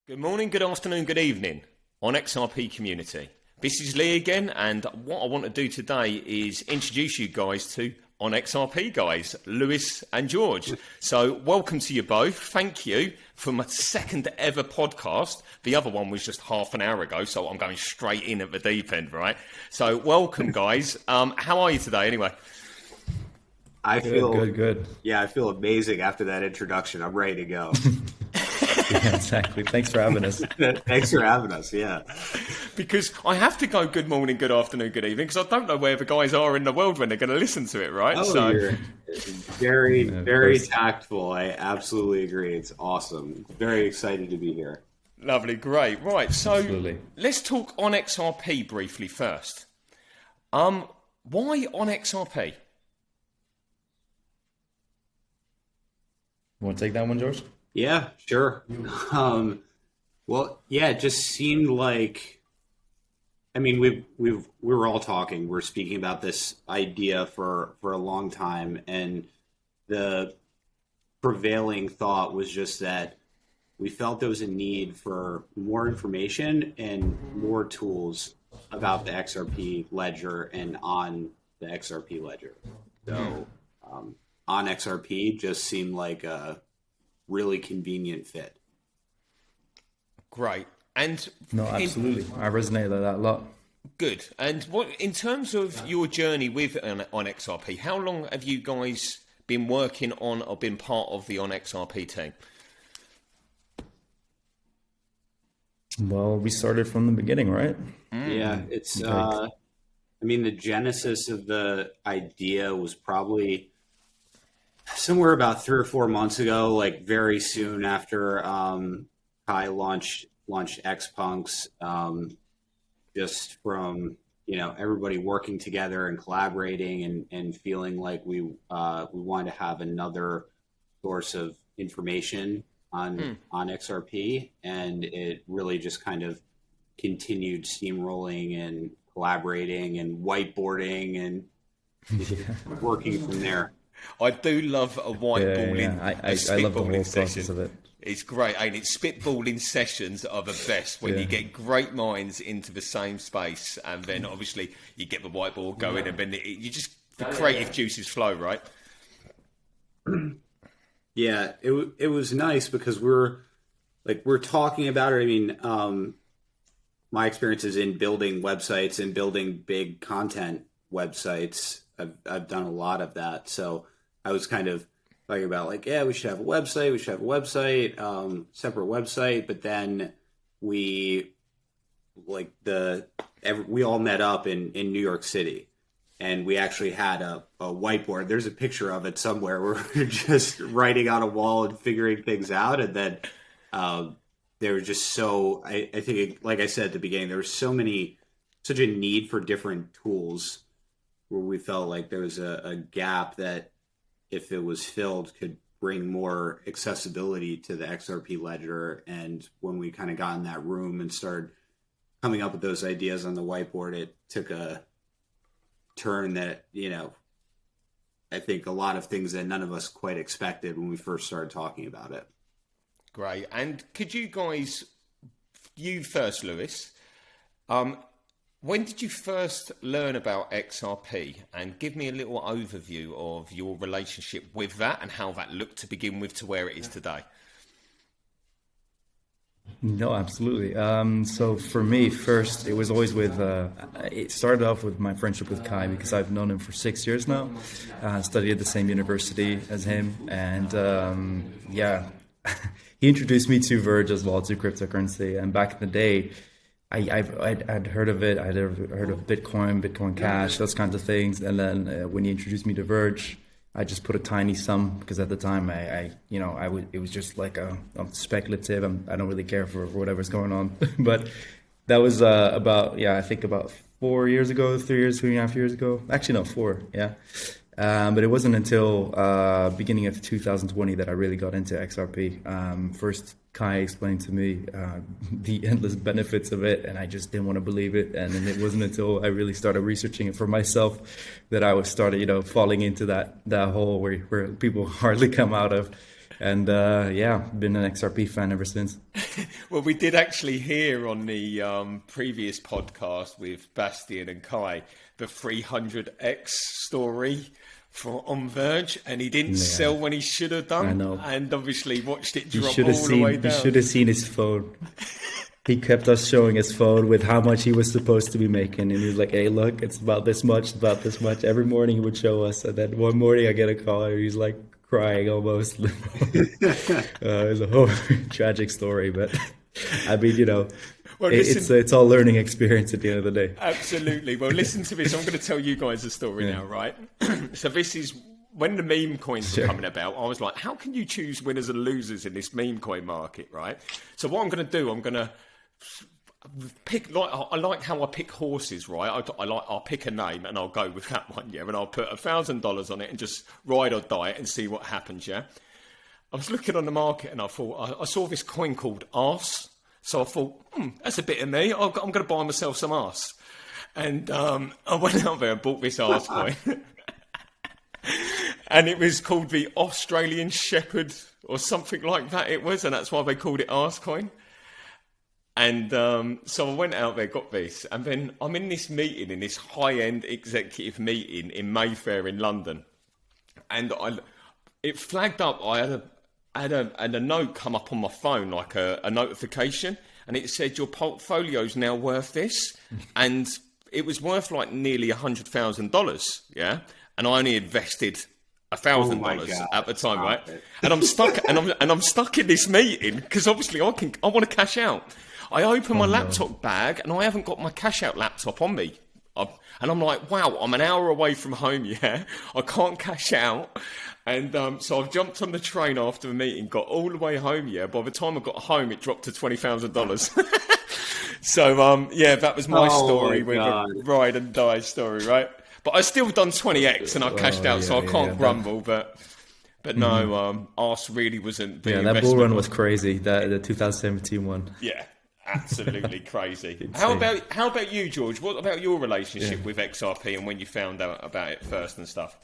Good morning, good afternoon, good evening, onXRP community. This is Lee again, and what I want to do today is introduce you guys to onXRP guys, Lewis and George. So welcome to you both. Thank you for my second ever podcast. The other one was just half an hour ago, so I'm going straight in at the deep end, right? So welcome, guys. How are you today anyway? I feel good. Yeah, I feel amazing after that introduction. I'm ready to go. Yeah, exactly. Thanks for having us. Thanks for having us. Yeah. Because I have to go good morning, good afternoon, good evening, because I don't know where the guys are in the world when they're going to listen to it, right? Oh, you're very tactful. I absolutely agree. It's awesome. Very excited to be here. Lovely, great. Right, so Absolutely. Let's talk onXRP briefly first. Why onXRP? You want to take that one, George? Yeah, sure. Well, yeah, it just seemed like, I mean, we were all talking, we're speaking about this idea for a long time, and the prevailing thought was just that we felt there was a need for more information and more tools about the XRP ledger and on the XRP ledger. So on XRP just seemed like a really convenient fit. Great. And No, absolutely. I resonate with that a lot. good. And what in terms of your journey with onXRP, how long have you guys been working on or been part of the onXRP team? Well, we started from the beginning, right? Yeah, it's I mean, the genesis of the idea was probably somewhere about 3 or 4 months ago, like very soon after Kai launched XPUNKS, just from everybody working together and collaborating and feeling like we wanted to have another source of information on XRP, and it really just kind of continued steamrolling and collaborating and whiteboarding and working from there. I do love a whiteboarding. I love the whole process of it. It's great, ain't it? Spitballing sessions are the best when you get great minds into the same space, and then obviously you get the whiteboard going, and then the creative juices flow, right? Yeah, it was nice because we're talking about it. I mean, my experiences in building websites and building big content websites, I've done a lot of that. So I was kind of talking about we should have a website. We should have a website, separate website. But then we all met up in New York City, and we actually had a whiteboard. There's a picture of it somewhere where we're just writing on a wall and figuring things out. And then there was just so, I think, like I said at the beginning, there was such a need for different tools where we felt like there was a gap that, if it was filled, could bring more accessibility to the XRP ledger. And when we kind of got in that room and started coming up with those ideas on the whiteboard, it took a turn that, I think a lot of things that none of us quite expected when we first started talking about it. Great. And could you guys, you first, Lewis, when did you first learn about XRP? And give me a little overview of your relationship with that and how that looked to begin with to where it is today. No, absolutely. So for me, first, it was always it started off with my friendship with Kai, because I've known him for 6 years now. Studied at the same university as him. And he introduced me to Verge as well, to cryptocurrency. And back in the day, I'd heard of it. I'd heard of Bitcoin Cash, those kinds of things. And then when he introduced me to Verge, I just put a tiny sum, because at the time it was just like I'm speculative. I don't really care for whatever's going on. But that was I think about 4 years ago, 3.5 years ago. Actually, no, 4. Yeah. But it wasn't until beginning of 2020 that I really got into XRP. First, Kai explained to me the endless benefits of it, and I just didn't want to believe it. And then it wasn't until I really started researching it for myself that I started, falling into that hole where people hardly come out of. And yeah, been an XRP fan ever since. Well, we did actually hear on the previous podcast with Bastian and Kai the 300x story on Verge, and he didn't sell when he should have done. I know. And obviously watched it drop all the way down. You should have seen his phone. He kept us showing his phone with how much he was supposed to be making. And he was like, hey, look, it's about this much, about this much. Every morning he would show us. And then one morning I get a call and he's like crying almost. It was a whole tragic story. But I mean, you know, well, it's all learning experience at the end of the day. Absolutely. Well, listen to this. I'm going to tell you guys a story now, right? So this is when the meme coins were coming about. I was like, how can you choose winners and losers in this meme coin market, right? So what I'm going to do, I'm going to pick, like, I like how I pick horses, right? I'll pick a name and I'll go with that one, yeah, and I'll put $1,000 on it and just ride or die it and see what happens, yeah. I was looking on the market and I thought I saw this coin called arse, so I thought, that's a bit of me. I'm going to buy myself some arse, and I went out there and bought this arse coin, and it was called the Australian Shepherd or something like that. It was, and that's why they called it arse coin. And so I went out there, got this, and then I'm in this meeting, in this high-end executive meeting in Mayfair in London, and it flagged up. I had a note come up on my phone, like a notification, and it said your portfolio's now worth this, and it was worth like nearly $100,000, yeah, and I only invested $1,000 at the time, right? And I'm stuck, and I'm stuck in this meeting because obviously I want to cash out. I open my laptop bag and I haven't got my cash out laptop on me. And I'm like, wow, I'm an hour away from home, yeah? I can't cash out. And so I've jumped on the train after the meeting, got all the way home, yeah? By the time I got home, it dropped to $20,000. So, yeah, that was my story with a ride and die story, right? But I still done 20x and I cashed out, so I can't grumble, But no, arse really wasn't the investment. That bull run was crazy, the 2017 one. Yeah. Absolutely crazy. How about you, George? What about your relationship with XRP and when you found out about it first and stuff?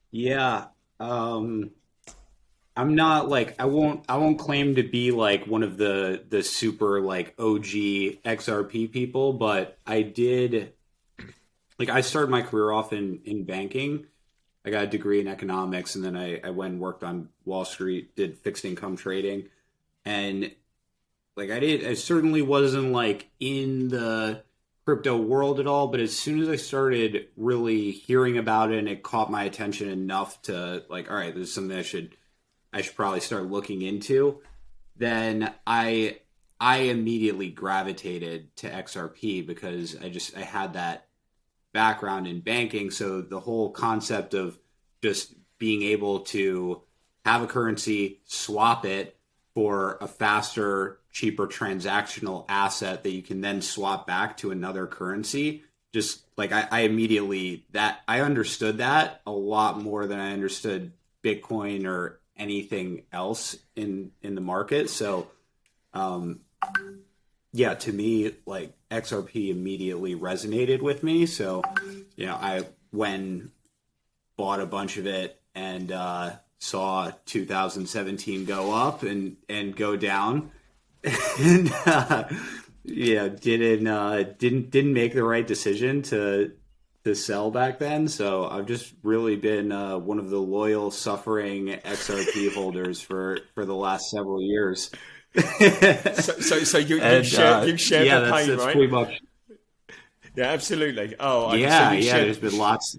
Yeah, I'm not like I won't claim to be like one of the super like OG XRP people, but I did like I started my career off in banking. I got a degree in economics, and then I went and worked on Wall Street, did fixed income trading, and like I certainly wasn't like in the crypto world at all, but as soon as I started really hearing about it and it caught my attention enough to like, all right, this is something I should probably start looking into, then I immediately gravitated to XRP because I had that background in banking. So the whole concept of just being able to have a currency, swap it for a faster, cheaper transactional asset that you can then swap back to another currency. Just like I immediately I understood that a lot more than I understood Bitcoin or anything else in the market. So, yeah, to me, like XRP immediately resonated with me. So, you know, I bought a bunch of it and saw 2017 go up and go down, and yeah, didn't make the right decision to sell back then. So I've just really been one of the loyal, suffering XRP holders for the last several years. So you share the pain, that's right? Pretty much. Yeah, absolutely. Oh, yeah. There's been lots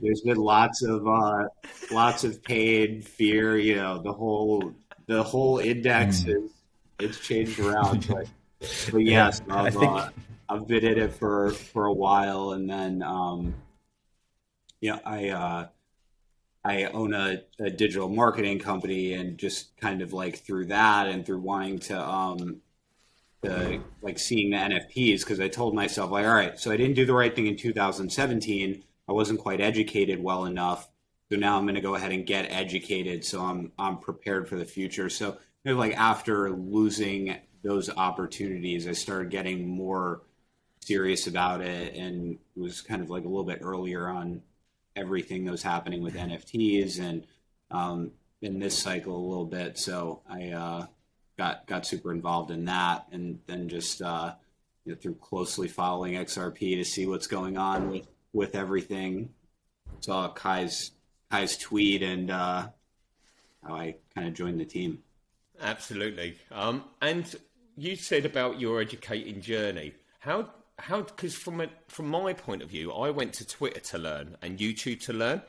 of pain, fear. You know, the whole index it's changed around. But yes, I've been in it for a while, and then I own a digital marketing company, and just kind of like through that and through wanting to like seeing the NFTs, because I told myself like, all right, so I didn't do the right thing in 2017. I wasn't quite educated well enough. So now I'm going to go ahead and get educated, so I'm prepared for the future. So you know, like after losing those opportunities, I started getting more serious about it, and it was kind of like a little bit earlier on everything that was happening with NFTs, and in this cycle a little bit. So I got super involved in that, and then just through closely following XRP to see what's going on with everything. Saw Kai's tweet, and how I kind of joined the team. Absolutely. And you said about your educating journey. How because from my point of view, I went to Twitter to learn and YouTube to learn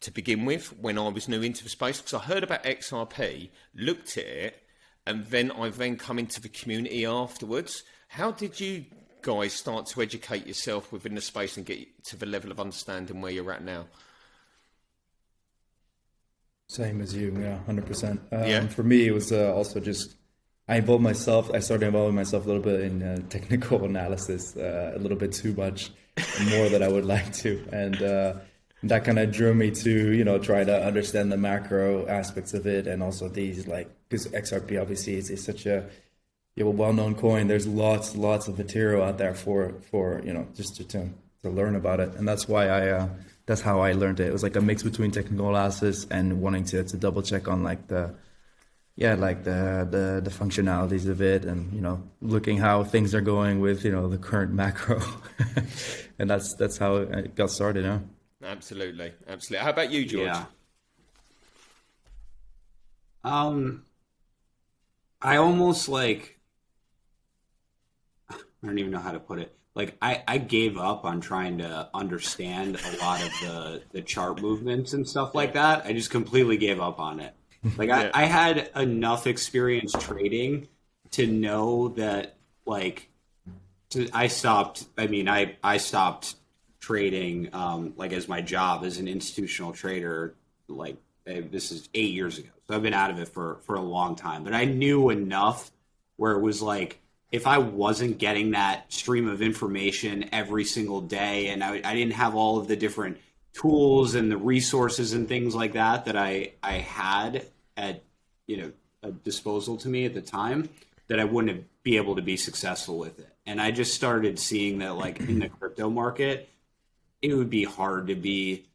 to begin with when I was new into the space, because I heard about XRP, looked at it, and then I come into the community afterwards. How did you guys start to educate yourself within the space and get to the level of understanding where you're at now? Same as you, yeah, 100%. Yeah. For me, it was also just I started involving myself a little bit in technical analysis, a little bit too much, more than I would like to, and that kind of drew me to try to understand the macro aspects of it, and also these because XRP obviously is such a well-known coin. There's lots of material out there for just to learn about it, and that's why that's how I learned it. It was like a mix between technical analysis and wanting to double check on the functionalities of it, and looking how things are going with the current macro, and that's how it got started. Huh? Absolutely. How about you, George? Yeah. I almost I don't even know how to put it. I gave up on trying to understand a lot of the chart movements and stuff like that. I just completely gave up on it. Yeah. I had enough experience trading to know that I stopped. I mean, I stopped trading as my job as an institutional trader. This is 8 years ago, so I've been out of it for a long time. But I knew enough where it was if I wasn't getting that stream of information every single day, and I didn't have all of the different tools and the resources and things like that I had at a disposal to me at the time, that I wouldn't be able to be successful with it. And I just started seeing that in the crypto market, it would be hard to be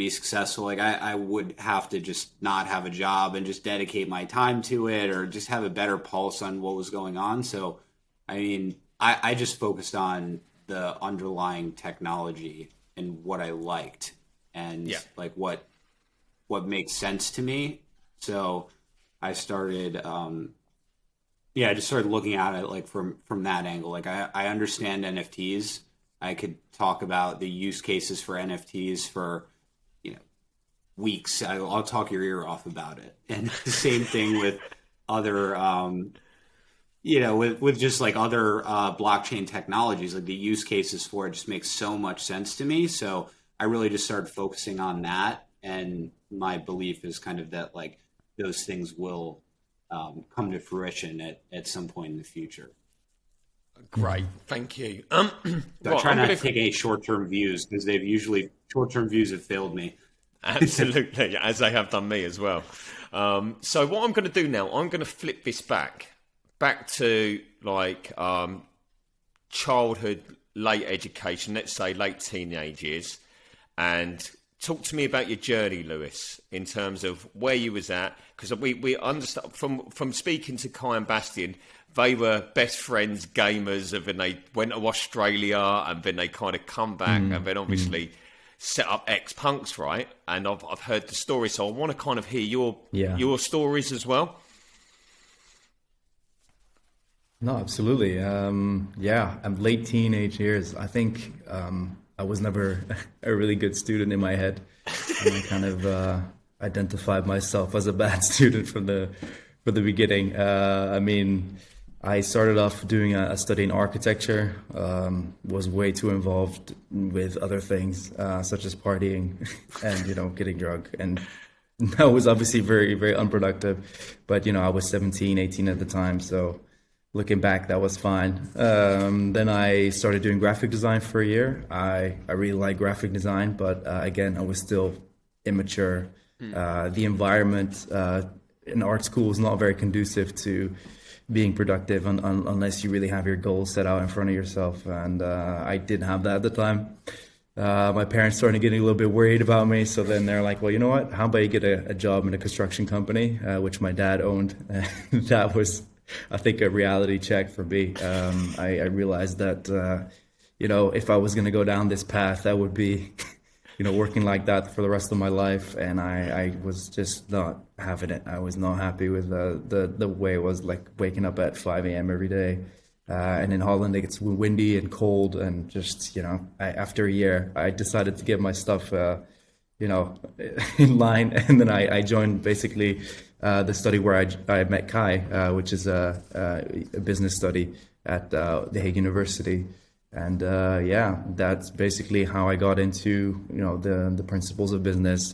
successful. I would have to just not have a job and just dedicate my time to it, or just have a better pulse on what was going on. So, I mean, I just focused on the underlying technology and what I liked, and what makes sense to me. So I started, I just started looking at it from that angle. I understand NFTs. I could talk about the use cases for NFTs for weeks. I'll talk your ear off about it. And the same thing with other with just other blockchain technologies. The use cases for it just makes so much sense to me. So I really just started focusing on that, and my belief is kind of that those things will come to fruition at some point in the future. Great, thank you. I try not to take any short-term views, because short-term views have failed me. Absolutely, as they have done me as well. So what I'm going to do now, I'm going to flip this back to childhood, late education, let's say late teenage years, and talk to me about your journey, Lewis, in terms of where you was at, because we understand from speaking to Kai and Bastian, they were best friends, gamers, and then they went to Australia, and then they kind of come back, and then obviously set up XPUNKS, right? And I've heard the story, so I want to kind of hear your stories as well. No, absolutely. I'm late teenage years. I think I was never a really good student in my head. And I kind of identified myself as a bad student from the beginning. I started off doing a study in architecture, was way too involved with other things, such as partying and, getting drunk. And that was obviously very, very unproductive. But, I was 17, 18 at the time. So looking back, that was fine. Then I started doing graphic design for a year. I really like graphic design, but again, I was still immature. The environment in art school is not very conducive to being productive unless you really have your goals set out in front of yourself. And I didn't have that at the time. My parents started getting a little bit worried about me. So then they're like, well, you know what? How about you get a job in a construction company, which my dad owned. That was, I think, a reality check for me. I realized that, if I was going to go down this path, that would be, working like that for the rest of my life. And I was just not having it. I was not happy with the way it was, like waking up at 5 a.m. every day. And in Holland, it gets windy and cold, and just, after a year, I decided to get my stuff, in line. And then I joined basically the study where I met Kai, which is a business study at The Hague University. And that's basically how I got into, the principles of business.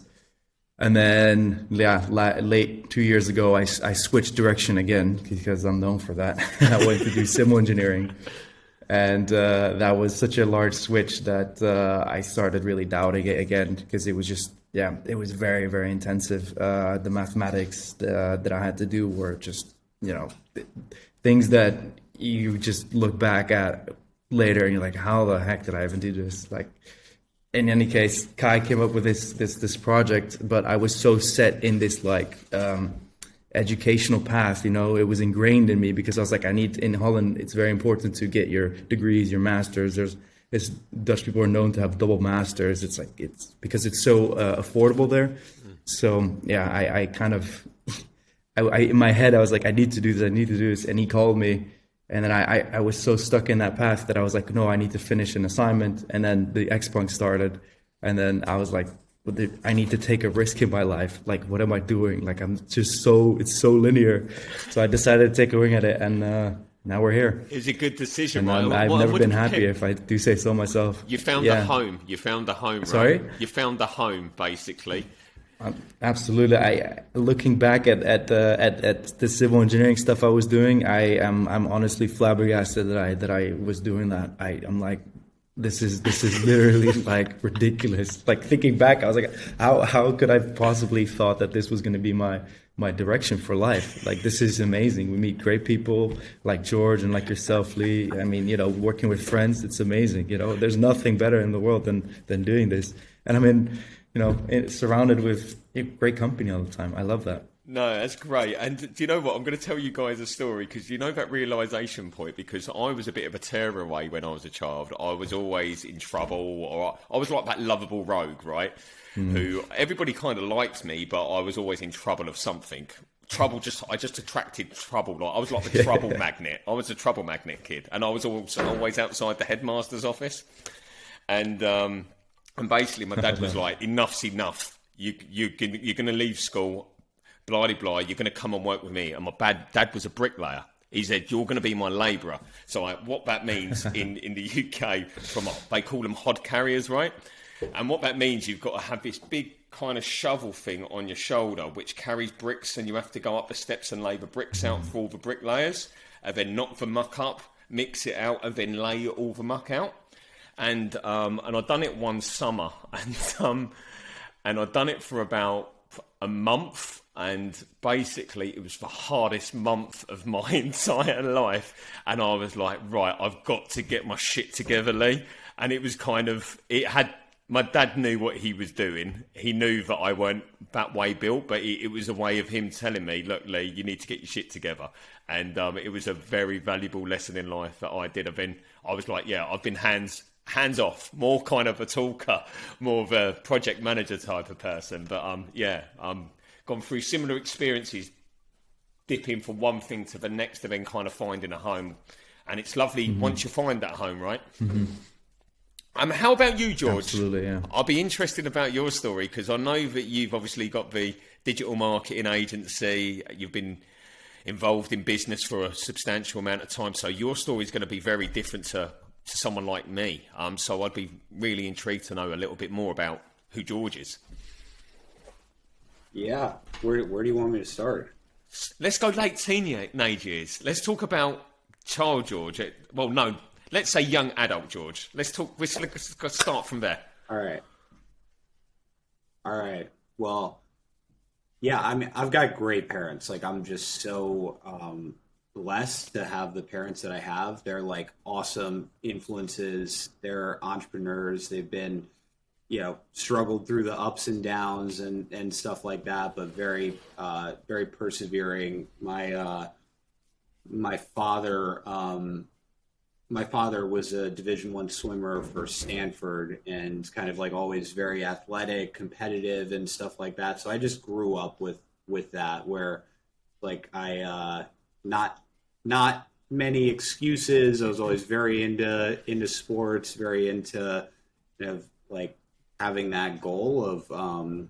And then, late 2 years ago, I switched direction again because I'm known for that. I went to do civil engineering. And that was such a large switch that I started really doubting it again, because it was just, it was very, very intensive. The mathematics that I had to do were just, things that you just look back at later and you're like, how the heck did I even do this? Like, in any case, Kai came up with this project, but I was so set in this educational path, it was ingrained in me, because I was like, in Holland, it's very important to get your degrees, your masters. Dutch people are known to have double masters. It's because it's so affordable there. So I kind of, in my head, I was like, I need to do this. And he called me. And then I was so stuck in that path that I was like, no, I need to finish an assignment. And then the XPUNKS started. And then I was like, I need to take a risk in my life. Like, what am I doing? Like, it's so linear. So I decided to take a wing at it. And now we're here. It was a good decision, and right? I've never been happier, if I do say so myself. You found a home. You found a home, right? Sorry? You found a home, basically. Absolutely. Looking back at the civil engineering stuff I was doing, I'm honestly flabbergasted that I was doing that. I'm like, this is literally like ridiculous. Like, thinking back, I was like, how could I possibly thought that this was going to be my direction for life? Like, this is amazing. We meet great people like George and like yourself, Lee. I mean, working with friends, it's amazing. There's nothing better in the world than doing this. And I mean, it's surrounded with great company all the time. I love that. No, that's great. And do you know what? I'm going to tell you guys a story, because that realization point, because I was a bit of a tearaway when I was a child. I was always in trouble, or I was like that lovable rogue, right? Who everybody kind of liked me, but I was always in trouble of something. I just attracted trouble. Like, I was like the trouble magnet. I was a trouble magnet kid. And I was also always outside the headmaster's office. And basically, my dad was like, "Enough's enough. You're going to leave school, blah de blah. You're going to come and work with me." And my dad was a bricklayer. He said, "You're going to be my labourer." So what that means in the UK, they call them hod carriers, right? And what that means, you've got to have this big kind of shovel thing on your shoulder, which carries bricks, and you have to go up the steps and lay the bricks out for all the bricklayers, and then knock the muck up, mix it out, and then lay all the muck out. And I'd done it one summer, and I'd done it for about a month, and basically it was the hardest month of my entire life. And I was like, right, I've got to get my shit together, Lee. And it was my dad knew what he was doing. He knew that I weren't that way built, but it was a way of him telling me, look, Lee, you need to get your shit together. And it was a very valuable lesson in life that I did. And then I was like, I've been hands off, more kind of a talker, more of a project manager type of person. But gone through similar experiences, dipping from one thing to the next, to then kind of finding a home. And it's lovely once you find that home, right? How about you, George? Absolutely, yeah. I'll be interested about your story, because I know that you've obviously got the digital marketing agency. You've been involved in business for a substantial amount of time. So your story is going to be very different to someone like me. So I'd be really intrigued to know a little bit more about who George is. Yeah. Where do you want me to start? Let's go late teenage years. Let's talk about child George. Well, no, let's say young adult George. Let's start from there. All right. Well, yeah, I mean, I've got great parents. Like, I'm just so blessed to have the parents that I have. They're like awesome influences. They're entrepreneurs. They've been, struggled through the ups and downs and stuff like that, but very, very persevering. My father, my father was a Division I swimmer for Stanford and kind of like always very athletic, competitive, and stuff like that. So I just grew up with that, where like I not many excuses. I was always very into sports, very into like having that goal of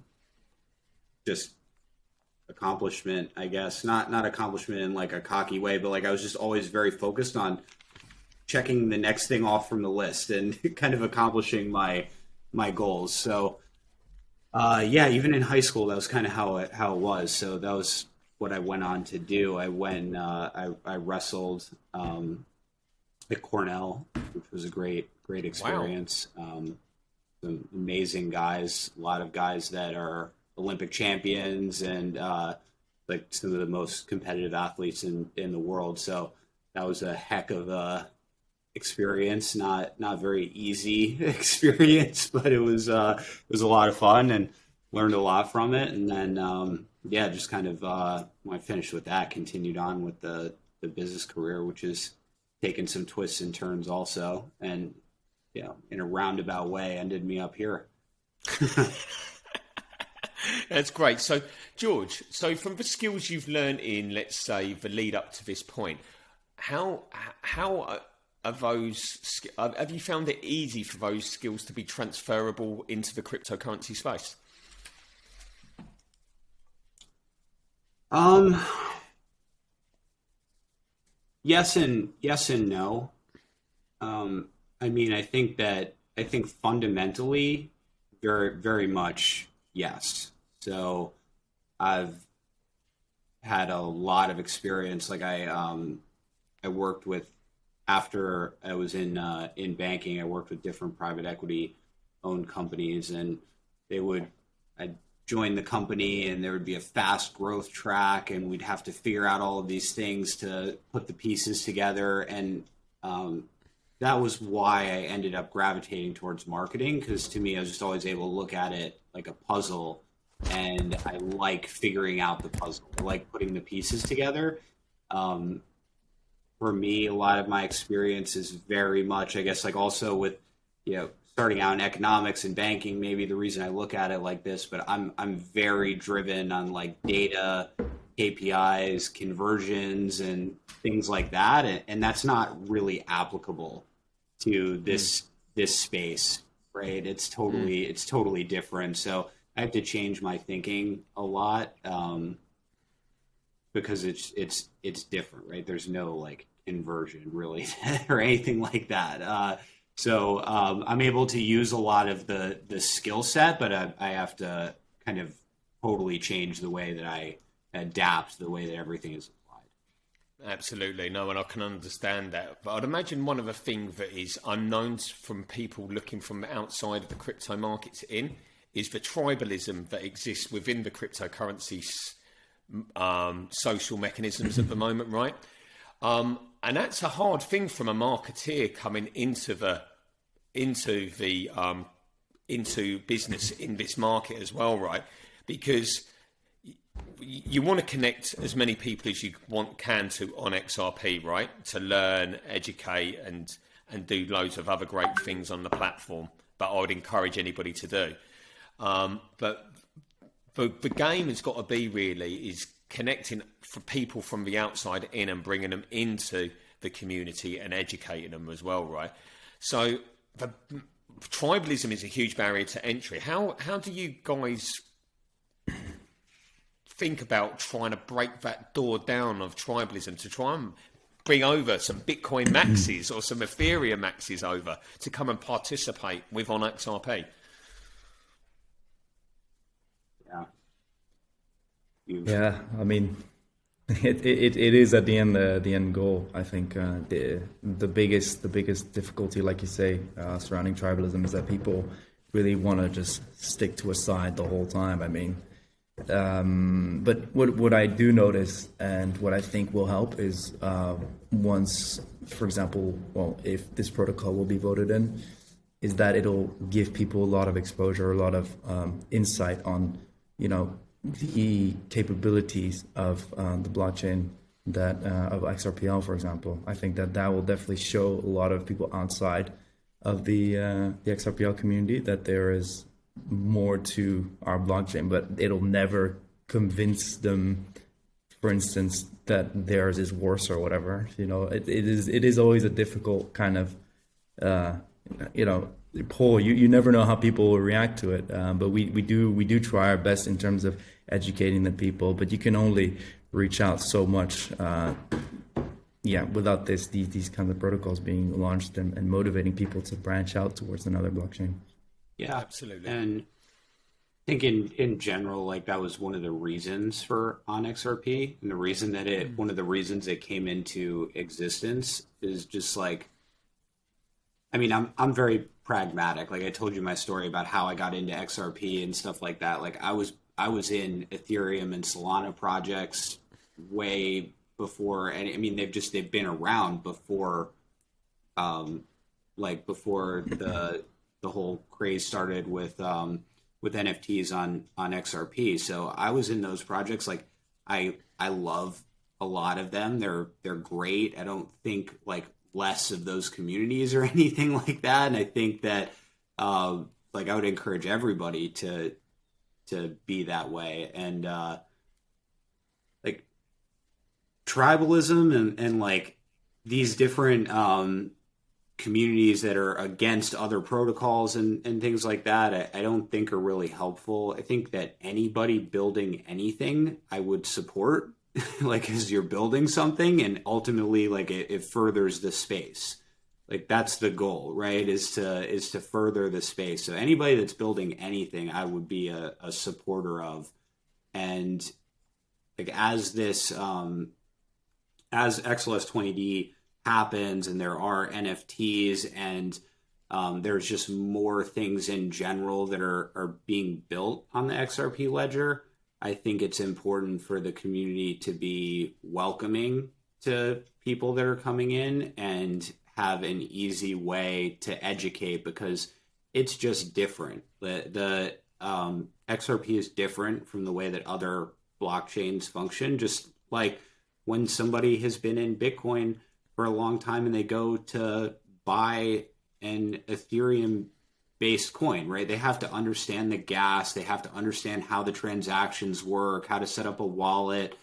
just accomplishment, I guess. Not accomplishment in like a cocky way, but like I was just always very focused on checking the next thing off from the list and kind of accomplishing my goals. So even in high school, that was kind of how it was. So that was what I went on to do. I wrestled at Cornell, which was a great experience. Wow. Some amazing guys, a lot of guys that are Olympic champions and like some of the most competitive athletes in the world. So that was a heck of a experience, not very easy experience, but it was a lot of fun and learned a lot from it. And then just kind of when I finished with that, continued on with the business career, which has taken some twists and turns also, and in a roundabout way ended me up here. That's great. So George, from the skills you've learned in, let's say, the lead up to this point, how are those, have you found it easy for those skills to be transferable into the cryptocurrency space? Yes and no. I mean, I think fundamentally, very, very much yes. So I've had a lot of experience. Like I worked with, after I was in banking, I worked with different private equity owned companies, and I'd join the company and there would be a fast growth track and we'd have to figure out all of these things to put the pieces together. And that was why I ended up gravitating towards marketing, because to me, I was just always able to look at it like a puzzle, and I like figuring out the puzzle. I like putting the pieces together. For me, a lot of my experience is very much, I guess, like also with, starting out in economics and banking, maybe the reason I look at it like this, but I'm very driven on like data, KPIs, conversions, and things like that. And that's not really applicable to this space, right? It's totally different. So I have to change my thinking a lot, because it's different, right? There's no like inversion really or anything like that. So I'm able to use a lot of the skill set, but I have to kind of totally change the way that I adapt, the way that everything is applied. Absolutely. No, and I can understand that. But I'd imagine one of the things that is unknown from people looking from the outside of the crypto markets in is the tribalism that exists within the cryptocurrency social mechanisms at the moment, right? And that's a hard thing from a marketeer coming into business in this market as well, right? Because you want to connect as many people as you can to onXRP, right? To learn, educate, and do loads of other great things on the platform. But I would encourage anybody to do. But the game has got to be really is connecting for people from the outside in and bringing them into the community and educating them as well, right? So the tribalism is a huge barrier to entry. How do you guys think about trying to break that door down of tribalism to try and bring over some Bitcoin maxis or some Ethereum maxis over to come and participate with onXRP? Yeah, I mean, it is at the end goal. I think the biggest difficulty, like you say, surrounding tribalism is that people really want to just stick to a side the whole time. I mean, But what I do notice and what I think will help is once, for example, well, if this protocol will be voted in, is that it'll give people a lot of exposure, a lot of insight on, the capabilities of the blockchain of XRPL, for example. I think that will definitely show a lot of people outside of the XRPL community that there is more to our blockchain, but it'll never convince them, for instance, that theirs is worse or whatever. It is always a difficult kind of poll. You never know how people will react to it, but we do try our best in terms of educating the people, but you can only reach out so much without these kinds of protocols being launched and motivating people to branch out towards another blockchain. Yeah, absolutely. And I think in general, like that was one of the reasons for onXRP, and the reason that one of the reasons it came into existence is just like, I mean, I'm very pragmatic. Like I told you my story about how I got into XRP and stuff like that. Like I was in Ethereum and Solana projects way before, and I mean they've been around before, before the whole craze started with NFTs on XRP. So I was in those projects. Like I love a lot of them. They're great. I don't think like less of those communities or anything like that. And I think that I would encourage everybody to be that way. And like tribalism and like these different communities that are against other protocols and things like that, I don't think are really helpful. I think that anybody building anything I would support, like as you're building something, and ultimately like it furthers the space. Like that's the goal, right? Is to further the space. So anybody that's building anything, I would be a supporter of. And like as this as XLS 20D happens and there are NFTs and there's just more things in general that are being built on the XRP ledger, I think it's important for the community to be welcoming to people that are coming in and have an easy way to educate, because it's just different. The XRP is different from the way that other blockchains function. Just like when somebody has been in Bitcoin for a long time and they go to buy an Ethereum based coin, right? They have to understand the gas. They have to understand how the transactions work, how to set up a wallet.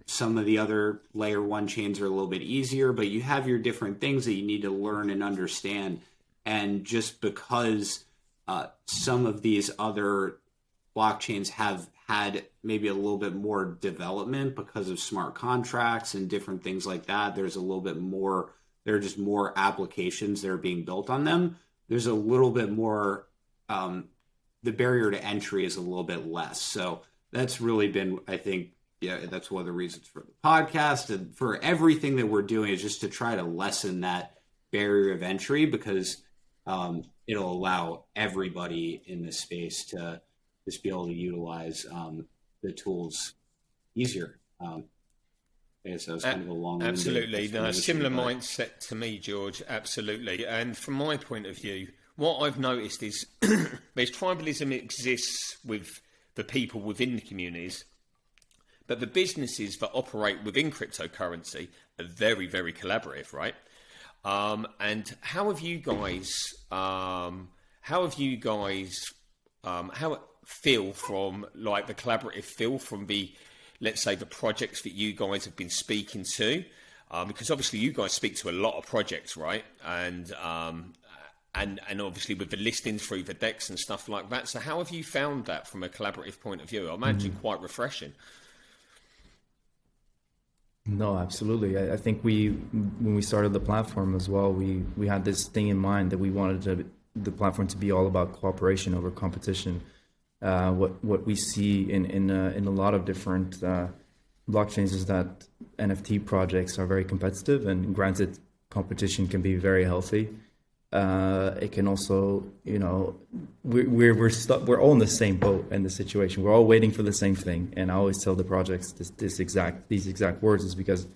Some of the other layer one chains are a little bit easier, but you have your different things that you need to learn and understand. And just because some of these other blockchains have had maybe a little bit more development because of smart contracts and different things like that, there's a little bit more, there are just more applications that are being built on them. There's a little bit more, the barrier to entry is a little bit less. So that's really been, I think, that's one of the reasons for the podcast and for everything that we're doing, is just to try to lessen that barrier of entry, because it'll allow everybody in this space to just be able to utilize the tools easier. So it's kind of a long. Absolutely, no, similar mindset to me, George. Absolutely, and from my point of view, what I've noticed is there's tribalism exists with the people within the communities, but the businesses that operate within cryptocurrency are very, very collaborative, right? And how have you guys feel from like the collaborative feel from the, let's say, the projects that you guys have been speaking to, because obviously you guys speak to a lot of projects, right? And obviously with the listings through the decks and stuff like that. So how have you found that from a collaborative point of view? I imagine quite refreshing. No, absolutely. I think when we started the platform as well, we had this thing in mind that we wanted the platform to be all about cooperation over competition. What we see in a lot of different blockchains is that NFT projects are very competitive, and granted, competition can be very healthy. It can also, we're all in the same boat in the situation. We're all waiting for the same thing. And I always tell the projects these exact words is because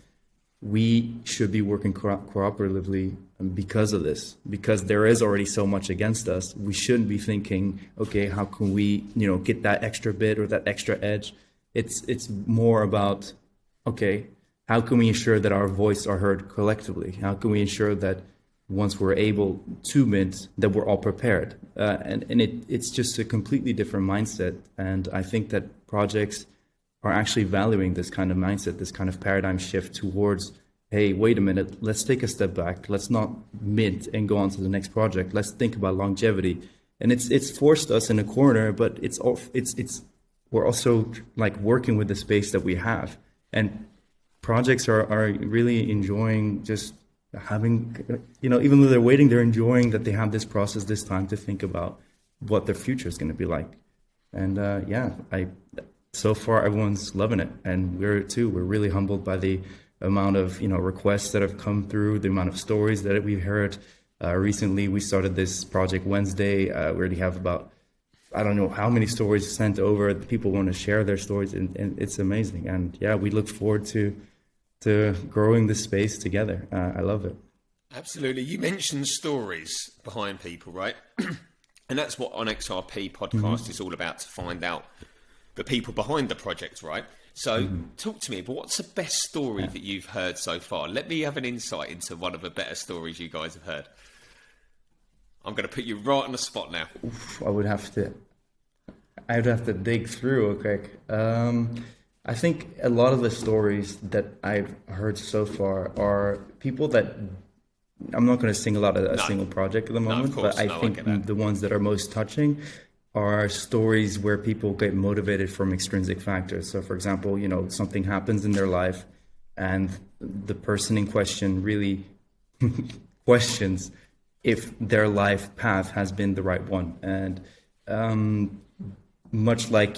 we should be working cooperatively because of this, because there is already so much against us. We shouldn't be thinking, okay, how can we, get that extra bit or that extra edge? It's more about, okay, how can we ensure that our voice are heard collectively? How can we ensure that once we're able to mint, that we're all prepared? And it's just a completely different mindset. And I think that projects are actually valuing this kind of mindset, this kind of paradigm shift towards, hey, wait a minute, let's take a step back. Let's not mint and go on to the next project. Let's think about longevity. And it's forced us in a corner, but we're also like working with the space that we have. And projects are really enjoying just having, even though they're waiting, they're enjoying that they have this process, this time to think about what their future is going to be like. And so far everyone's loving it, and we're really humbled by the amount of requests that have come through, the amount of stories that we've heard. Recently we started this project Wednesday. We already have about, I don't know how many stories sent over. People want to share their stories, and it's amazing. And we look forward to growing this space together. I love it. Absolutely. You mentioned stories behind people, right? And that's what onXRP podcast is all about, to find out the people behind the project, right? So talk to me, but what's the best story that you've heard so far? Let me have an insight into one of the better stories you guys have heard. I'm going to put you right on the spot now. Oof, I'd have to dig through, okay. I think a lot of the stories that I've heard so far are people that, I'm not going to single out a single project at the moment, but I think the ones that are most touching are stories where people get motivated from extrinsic factors. So for example, something happens in their life and the person in question really questions if their life path has been the right one. And much like,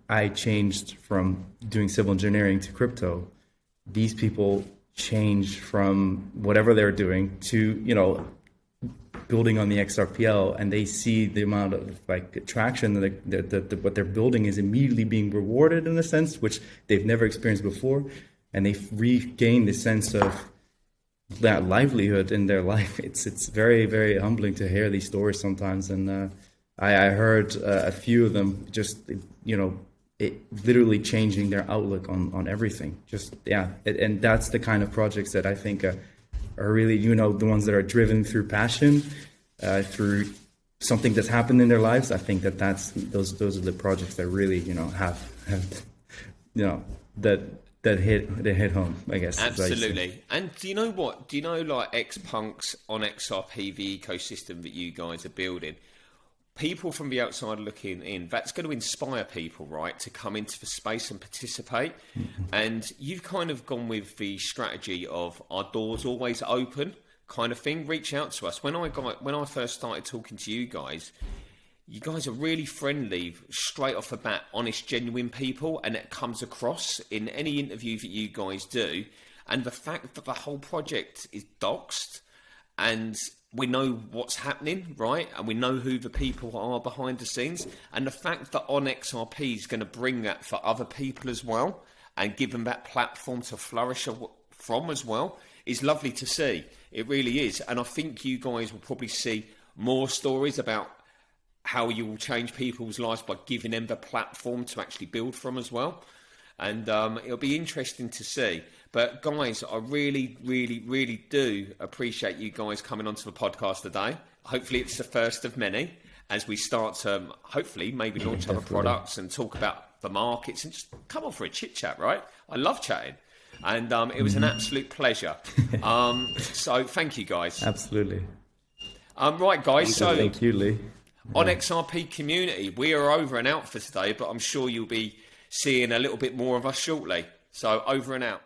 I changed from doing civil engineering to crypto, these people change from whatever they're doing to, building on the XRPL, and they see the amount of traction that what they're building is immediately being rewarded in a sense, which they've never experienced before. And they've regained the sense of that livelihood in their life. It's very, very humbling to hear these stories sometimes. And I heard a few of them just, it literally changing their outlook on everything. And that's the kind of projects that I think are really, the ones that are driven through passion, through something that's happened in their lives. I think those are the projects that really, that hit home, I guess. Absolutely. And do you know what? Do you know XPUNKS, onXRP, the ecosystem that you guys are building? People from the outside looking in, that's going to inspire people, right, to come into the space and participate. And you've kind of gone with the strategy of our doors always open kind of thing. Reach out to us. When I first started talking to you guys are really friendly, straight off the bat, honest, genuine people, and it comes across in any interview that you guys do. And the fact that the whole project is doxed, and we know what's happening, right? And we know who the people are behind the scenes. And the fact that onXRP is going to bring that for other people as well, and give them that platform to flourish from as well, is lovely to see. It really is. And I think you guys will probably see more stories about how you will change people's lives by giving them the platform to actually build from as well. And it'll be interesting to see. But guys, I really, really, really do appreciate you guys coming onto the podcast today. Hopefully it's the first of many as we start to hopefully maybe launch other products and talk about the markets and just come on for a chit chat, right? I love chatting. And it was an absolute pleasure. So thank you guys. Absolutely. Right guys, so thank you, Lee. onXRP community, we are over and out for today, but I'm sure you'll be seeing a little bit more of us shortly. So over and out.